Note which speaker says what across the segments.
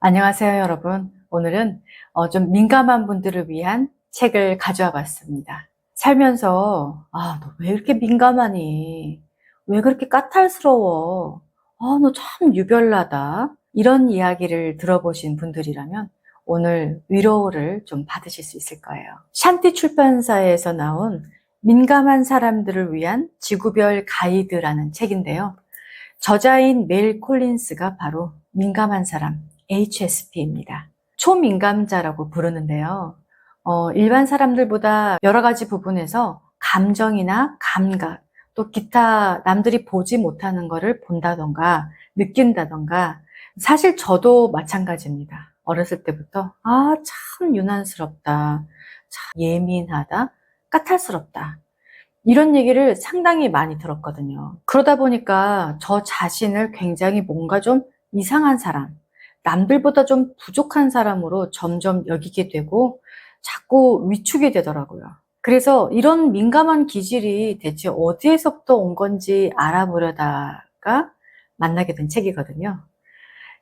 Speaker 1: 안녕하세요, 여러분. 오늘은 좀 민감한 분들을 위한 책을 가져와 봤습니다. 살면서, 너 왜 이렇게 민감하니? 왜 그렇게 까탈스러워? 너 참 유별나다. 이런 이야기를 들어보신 분들이라면 오늘 위로를 좀 받으실 수 있을 거예요. 샨티 출판사에서 나온 민감한 사람들을 위한 지구별 가이드라는 책인데요. 저자인 멜 콜린스가 바로 민감한 사람, HSP입니다. 초민감자라고 부르는데요. 일반 사람들보다 여러 가지 부분에서 감정이나 감각, 또 기타 남들이 보지 못하는 거를 본다던가 느낀다던가, 사실 저도 마찬가지입니다. 어렸을 때부터 참 유난스럽다, 참 예민하다, 까탈스럽다, 이런 얘기를 상당히 많이 들었거든요. 그러다 보니까 저 자신을 굉장히 뭔가 좀 이상한 사람, 남들보다 좀 부족한 사람으로 점점 여기게 되고 자꾸 위축이 되더라고요. 그래서 이런 민감한 기질이 대체 어디에서부터 온 건지 알아보려다가 만나게 된 책이거든요.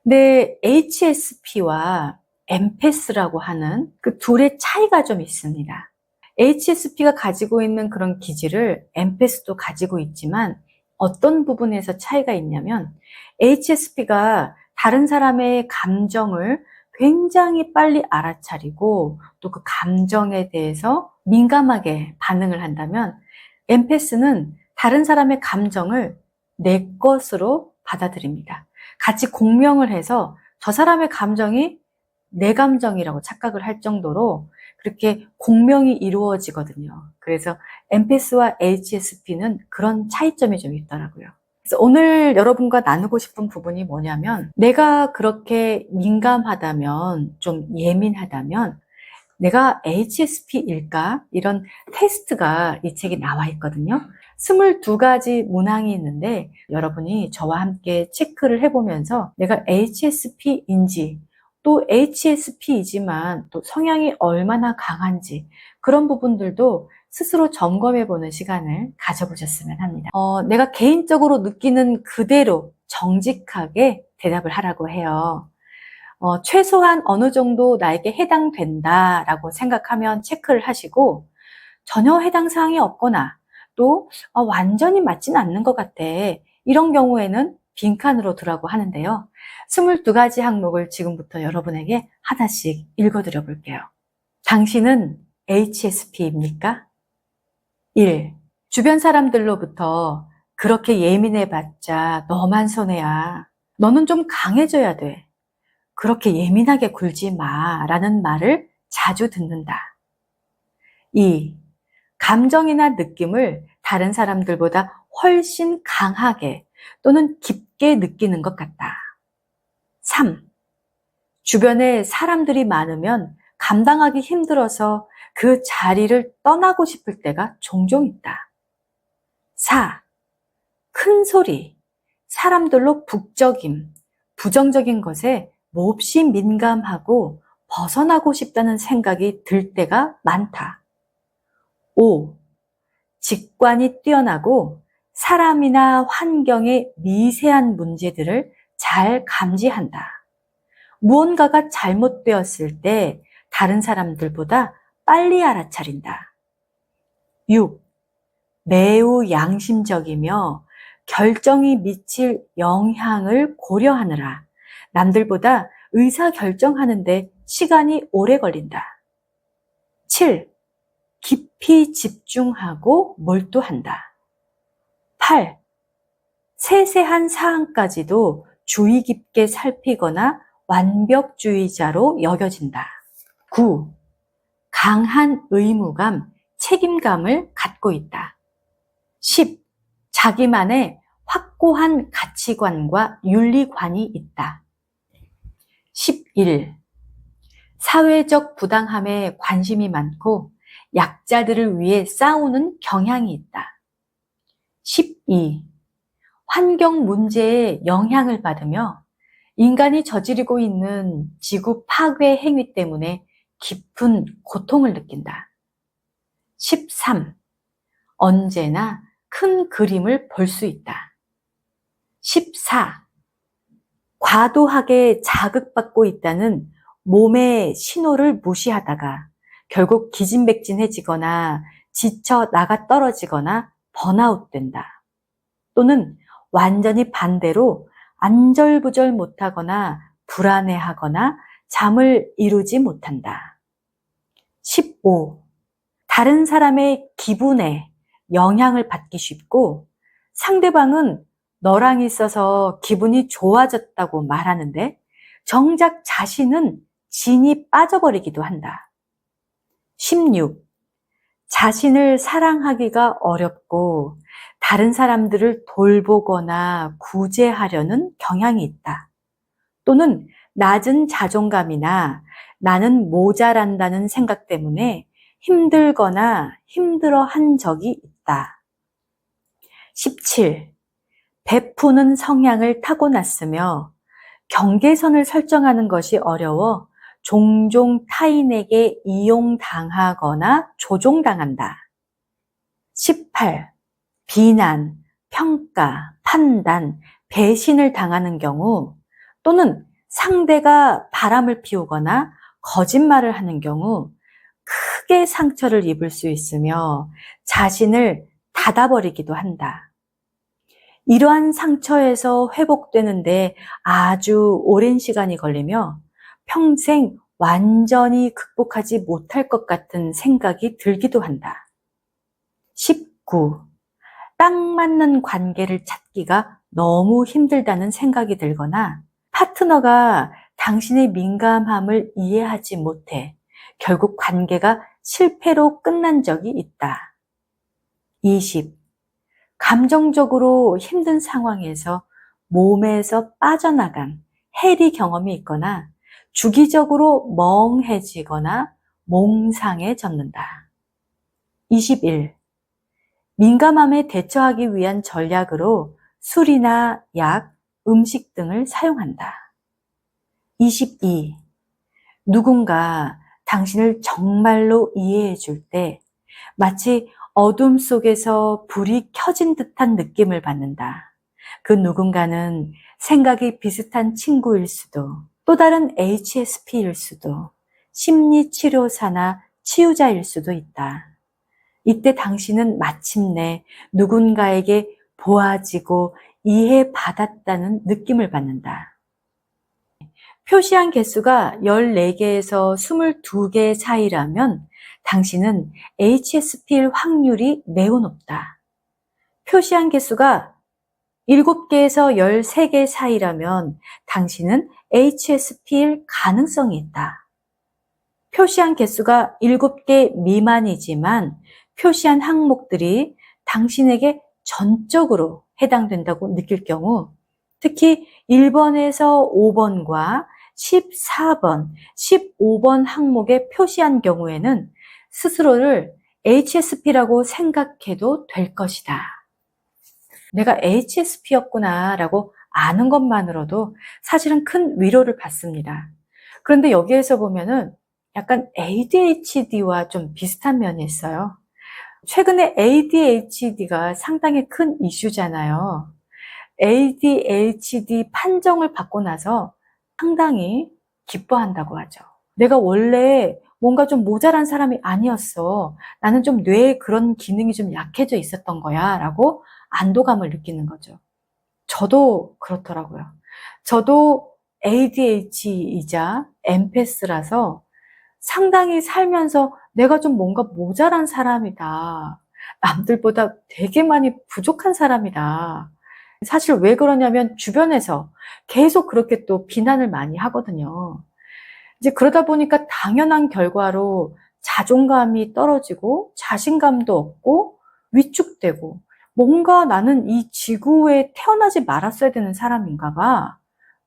Speaker 1: 근데 HSP와 엠패스라고 하는 그 둘의 차이가 좀 있습니다. HSP가 가지고 있는 그런 기질을 엠패스도 가지고 있지만 어떤 부분에서 차이가 있냐면, HSP가 다른 사람의 감정을 굉장히 빨리 알아차리고 또 그 감정에 대해서 민감하게 반응을 한다면, 엠패스는 다른 사람의 감정을 내 것으로 받아들입니다. 같이 공명을 해서 저 사람의 감정이 내 감정이라고 착각을 할 정도로 그렇게 공명이 이루어지거든요. 그래서 엠패스와 HSP는 그런 차이점이 좀 있더라고요. 그래서 오늘 여러분과 나누고 싶은 부분이 뭐냐면, 내가 그렇게 민감하다면, 좀 예민하다면 내가 HSP일까? 이런 테스트가 이 책에 나와 있거든요. 22가지 문항이 있는데 여러분이 저와 함께 체크를 해보면서 내가 HSP인지, 또 HSP이지만 또 성향이 얼마나 강한지, 그런 부분들도 스스로 점검해보는 시간을 가져보셨으면 합니다. 내가 개인적으로 느끼는 그대로 정직하게 대답을 하라고 해요. 최소한 어느 정도 나에게 해당된다라고 생각하면 체크를 하시고, 전혀 해당 사항이 없거나 또 완전히 맞진 않는 것 같아, 이런 경우에는 빈칸으로 두라고 하는데요. 22가지 항목을 지금부터 여러분에게 하나씩 읽어드려 볼게요. 당신은 HSP입니까? 1. 주변 사람들로부터 그렇게 예민해봤자 너만 손해야. 너는 좀 강해져야 돼. 그렇게 예민하게 굴지 마 라는 말을 자주 듣는다. 2. 감정이나 느낌을 다른 사람들보다 훨씬 강하게 또는 깊게 느끼는 것 같다. 3. 주변에 사람들이 많으면 감당하기 힘들어서 그 자리를 떠나고 싶을 때가 종종 있다. 4. 큰 소리, 사람들로 북적임, 부정적인 것에 몹시 민감하고 벗어나고 싶다는 생각이 들 때가 많다. 5. 직관이 뛰어나고 사람이나 환경의 미세한 문제들을 잘 감지한다. 무언가가 잘못되었을 때 다른 사람들보다 빨리 알아차린다. 6. 매우 양심적이며 결정이 미칠 영향을 고려하느라 남들보다 의사결정하는데 시간이 오래 걸린다. 7. 깊이 집중하고 몰두한다. 8. 세세한 사항까지도 주의 깊게 살피거나 완벽주의자로 여겨진다. 9. 강한 의무감, 책임감을 갖고 있다. 10. 자기만의 확고한 가치관과 윤리관이 있다. 11. 사회적 부당함에 관심이 많고 약자들을 위해 싸우는 경향이 있다. 12. 환경 문제에 영향을 받으며 인간이 저지르고 있는 지구 파괴 행위 때문에 깊은 고통을 느낀다. 13. 언제나 큰 그림을 볼 수 있다. 14. 과도하게 자극받고 있다는 몸의 신호를 무시하다가 결국 기진맥진해지거나 지쳐 나가 떨어지거나 번아웃 된다. 또는 완전히 반대로 안절부절 못하거나 불안해하거나 잠을 이루지 못한다. 15. 다른 사람의 기분에 영향을 받기 쉽고 상대방은 너랑 있어서 기분이 좋아졌다고 말하는데 정작 자신은 진이 빠져버리기도 한다. 16. 자신을 사랑하기가 어렵고 다른 사람들을 돌보거나 구제하려는 경향이 있다. 또는 낮은 자존감이나 나는 모자란다는 생각 때문에 힘들거나 힘들어한 적이 있다. 17. 베푸는 성향을 타고났으며 경계선을 설정하는 것이 어려워 종종 타인에게 이용당하거나 조종당한다. 18. 비난, 평가, 판단, 배신을 당하는 경우 또는 상대가 바람을 피우거나 거짓말을 하는 경우 크게 상처를 입을 수 있으며 자신을 닫아버리기도 한다. 이러한 상처에서 회복되는데 아주 오랜 시간이 걸리며 평생 완전히 극복하지 못할 것 같은 생각이 들기도 한다. 19. 딱 맞는 관계를 찾기가 너무 힘들다는 생각이 들거나 파트너가 당신의 민감함을 이해하지 못해 결국 관계가 실패로 끝난 적이 있다. 20. 감정적으로 힘든 상황에서 몸에서 빠져나간 해리 경험이 있거나 주기적으로 멍해지거나 몽상해졌는다. 21. 민감함에 대처하기 위한 전략으로 술이나 약, 음식 등을 사용한다. 22. 누군가 당신을 정말로 이해해 줄 때 마치 어둠 속에서 불이 켜진 듯한 느낌을 받는다. 그 누군가는 생각이 비슷한 친구일 수도, 또 다른 HSP일 수도, 심리치료사나 치유자일 수도 있다. 이때 당신은 마침내 누군가에게 보아지고 이해받았다는 느낌을 받는다. 표시한 개수가 14개에서 22개 사이라면 당신은 HSP일 확률이 매우 높다. 표시한 개수가 7개에서 13개 사이라면 당신은 HSP일 가능성이 있다. 표시한 개수가 7개 미만이지만 표시한 항목들이 당신에게 전적으로 해당된다고 느낄 경우, 특히 1번에서 5번과 14번, 15번 항목에 표시한 경우에는 스스로를 HSP라고 생각해도 될 것이다. 내가 HSP였구나 라고 아는 것만으로도 사실은 큰 위로를 받습니다. 그런데 여기에서 보면은 약간 ADHD와 좀 비슷한 면이 있어요. 최근에 ADHD가 상당히 큰 이슈잖아요. ADHD 판정을 받고 나서 상당히 기뻐한다고 하죠. 내가 원래 뭔가 좀 모자란 사람이 아니었어. 나는 좀 뇌에 그런 기능이 좀 약해져 있었던 거야. 라고 안도감을 느끼는 거죠. 저도 그렇더라고요. 저도 ADHD이자 엠패스라서 상당히 살면서 내가 좀 뭔가 모자란 사람이다. 남들보다 되게 많이 부족한 사람이다. 사실 왜 그러냐면 주변에서 계속 그렇게 또 비난을 많이 하거든요. 이제 그러다 보니까 당연한 결과로 자존감이 떨어지고 자신감도 없고 위축되고 뭔가 나는 이 지구에 태어나지 말았어야 되는 사람인가 봐.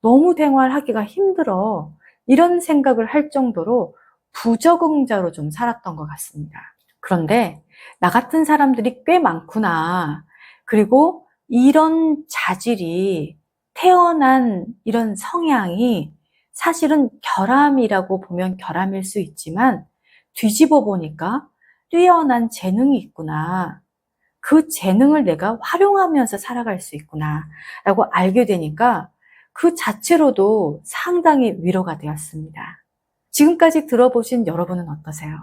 Speaker 1: 너무 생활하기가 힘들어. 이런 생각을 할 정도로 부적응자로 좀 살았던 것 같습니다. 그런데 나 같은 사람들이 꽤 많구나. 그리고 이런 자질이 태어난 이런 성향이 사실은 결함이라고 보면 결함일 수 있지만 뒤집어 보니까 뛰어난 재능이 있구나. 그 재능을 내가 활용하면서 살아갈 수 있구나 라고 알게 되니까 그 자체로도 상당히 위로가 되었습니다. 지금까지 들어보신 여러분은 어떠세요?